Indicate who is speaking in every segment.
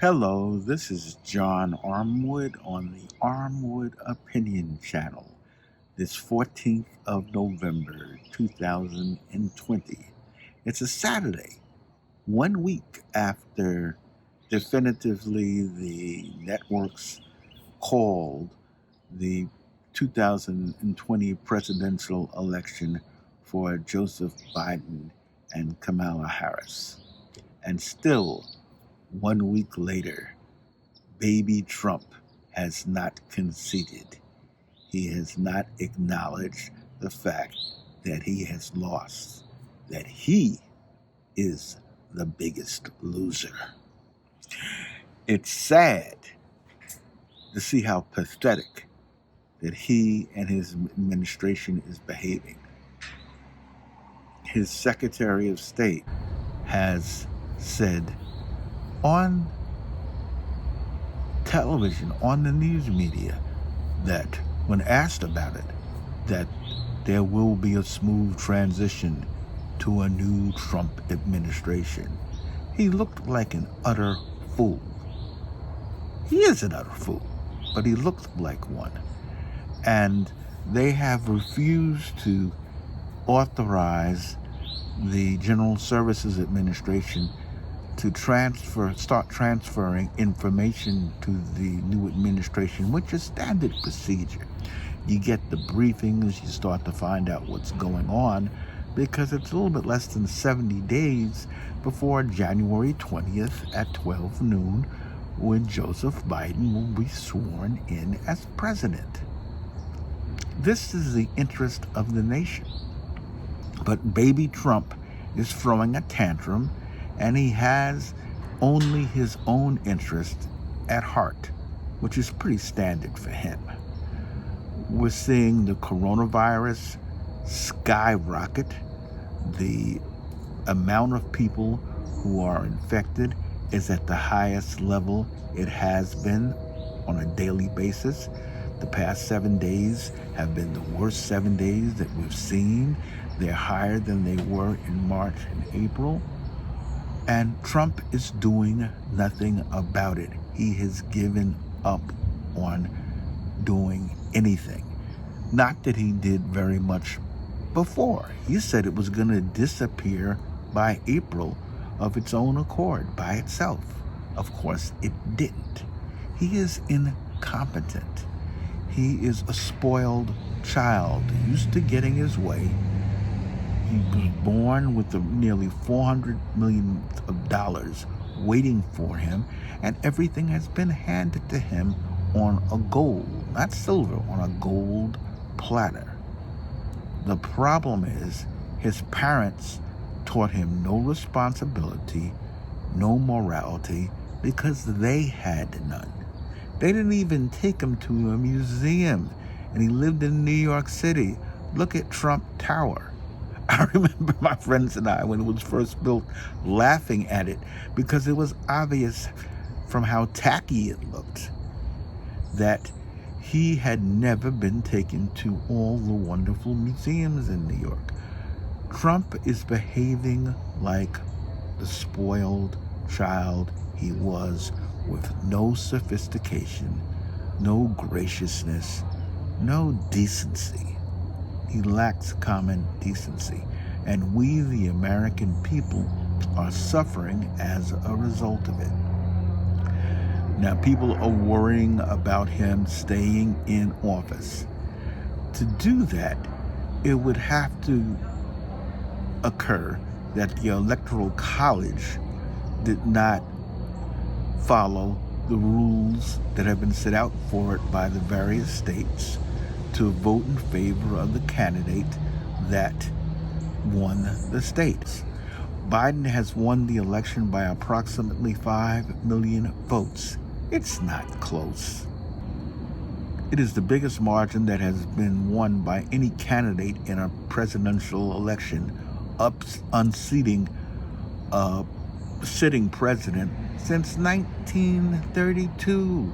Speaker 1: Hello, this is John Armwood on the Armwood Opinion Channel, this 14th of November, 2020. It's a Saturday, 1 week after definitively the networks called the 2020 presidential election for Joseph Biden and Kamala Harris. And still, 1 week later, baby Trump has not conceded. He has not acknowledged the fact that he has lost, that he is the biggest loser. It's sad to see how pathetic that he and his administration is behaving. His Secretary of State has said on television, on the news media, that when asked about it, that there will be a smooth transition to a new Trump administration. He looked like an utter fool. He is an utter fool, but he looked like one. And they have refused to authorize the General Services Administration to start transferring information to the new administration, which is standard procedure. You get the briefings, you start to find out what's going on, because it's a little bit less than 70 days before January 20th at 12 noon, when Joseph Biden will be sworn in as president. This is the interest of the nation. But baby Trump is throwing a tantrum, and he has only his own interest at heart, which is pretty standard for him. We're seeing the coronavirus skyrocket. The amount of people who are infected is at the highest level it has been on a daily basis. The past 7 days have been the worst 7 days that we've seen. They're higher than they were in March and April. And Trump is doing nothing about it. He has given up on doing anything. Not that he did very much before. He said it was going to disappear by April of its own accord, by itself. Of course, it didn't. He is incompetent. He is a spoiled child, used to getting his way. He was born with nearly $400 million waiting for him, and everything has been handed to him on a gold, not silver, on a gold platter. The problem is his parents taught him no responsibility, no morality, because they had none. They didn't even take him to a museum, and he lived in New York City. Look at Trump Tower. I remember my friends and I, when it was first built, laughing at it because it was obvious from how tacky it looked that he had never been taken to all the wonderful museums in New York. Trump is behaving like the spoiled child he was, with no sophistication, no graciousness, no decency. He lacks common decency, and we, the American people, are suffering as a result of it. Now, people are worrying about him staying in office. To do that, it would have to occur that the Electoral College did not follow the rules that have been set out for it by the various states to vote in favor of the candidate that won the states. Biden has won the election by approximately 5 million votes. It's not close. It is the biggest margin that has been won by any candidate in a presidential election, unseating a sitting president since 1932,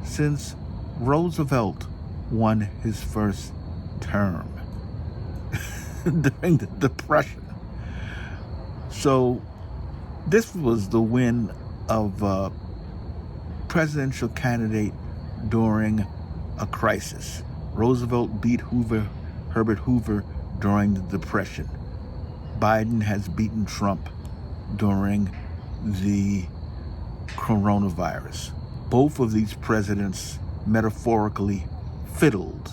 Speaker 1: since Roosevelt won his first term during the Depression. So this was the win of a presidential candidate during a crisis. Roosevelt beat Herbert Hoover during the Depression. Biden has beaten Trump during the coronavirus. Both of these presidents metaphorically fiddled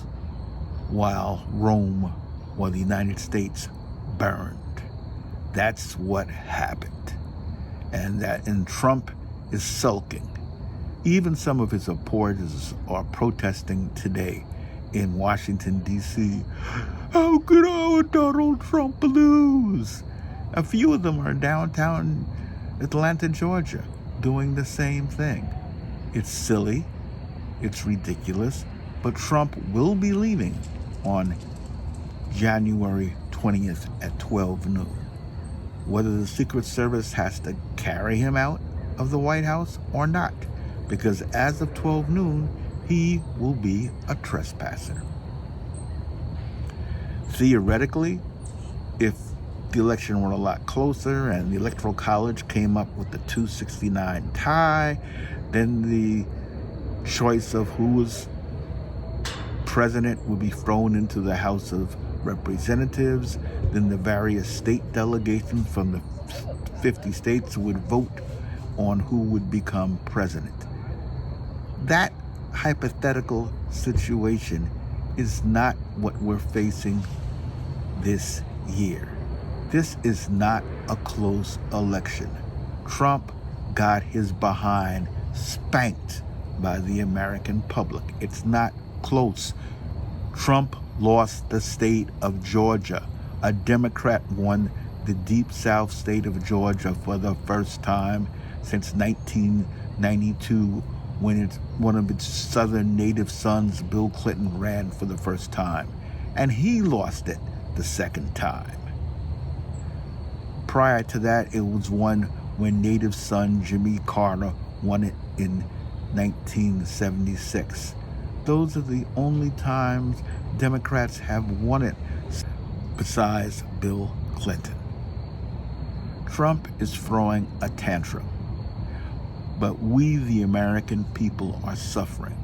Speaker 1: while the United States burned. That's what happened. And Trump is sulking. Even some of his supporters are protesting today in Washington, D.C. How could our Donald Trump lose? A few of them are downtown Atlanta, Georgia, doing the same thing. It's silly, it's ridiculous, but Trump will be leaving on January 20th at 12 noon. Whether the Secret Service has to carry him out of the White House or not, because as of 12 noon, he will be a trespasser. Theoretically, if the election were a lot closer and the Electoral College came up with the 269 tie, then the choice of who was president would be thrown into the House of Representatives. Then the various state delegations from the 50 states would vote on who would become president. That hypothetical situation is not what we're facing this year. This is not a close election. Trump got his behind spanked by the American public. It's not close. Trump lost the state of Georgia. A Democrat won the Deep South state of Georgia for the first time since 1992, when one of its southern native sons, Bill Clinton, ran for the first time. And he lost it the second time. Prior to that, it was won when native son Jimmy Carter won it in 1976. Those are the only times Democrats have won it besides Bill Clinton. Trump is throwing a tantrum, but we, the American people, are suffering.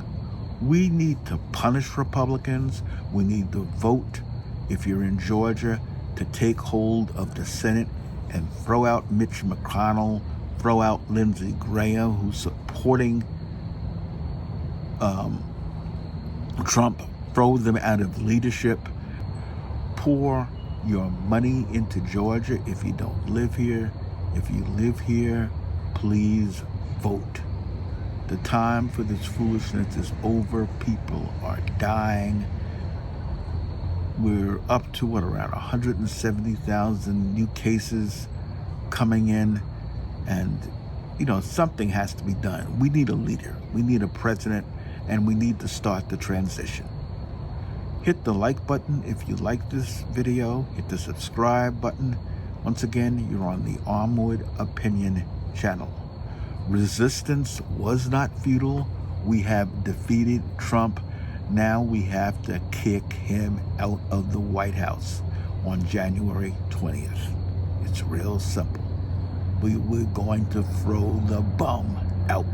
Speaker 1: We need to punish Republicans. We need to vote, if you're in Georgia, to take hold of the Senate and throw out Mitch McConnell, throw out Lindsey Graham, who's supporting Trump, throw them out of leadership. Pour your money into Georgia if you don't live here. If you live here, please vote. The time for this foolishness is over. People are dying. We're up to around 170,000 new cases coming in, and something has to be done. We need a leader. We need a president, and we need to start the transition. Hit the like button if you like this video. Hit the subscribe button. Once again, you're on the Armwood Opinion channel. Resistance was not futile. We have defeated Trump. Now we have to kick him out of the White House on January 20th. It's real simple. We're going to throw the bum out.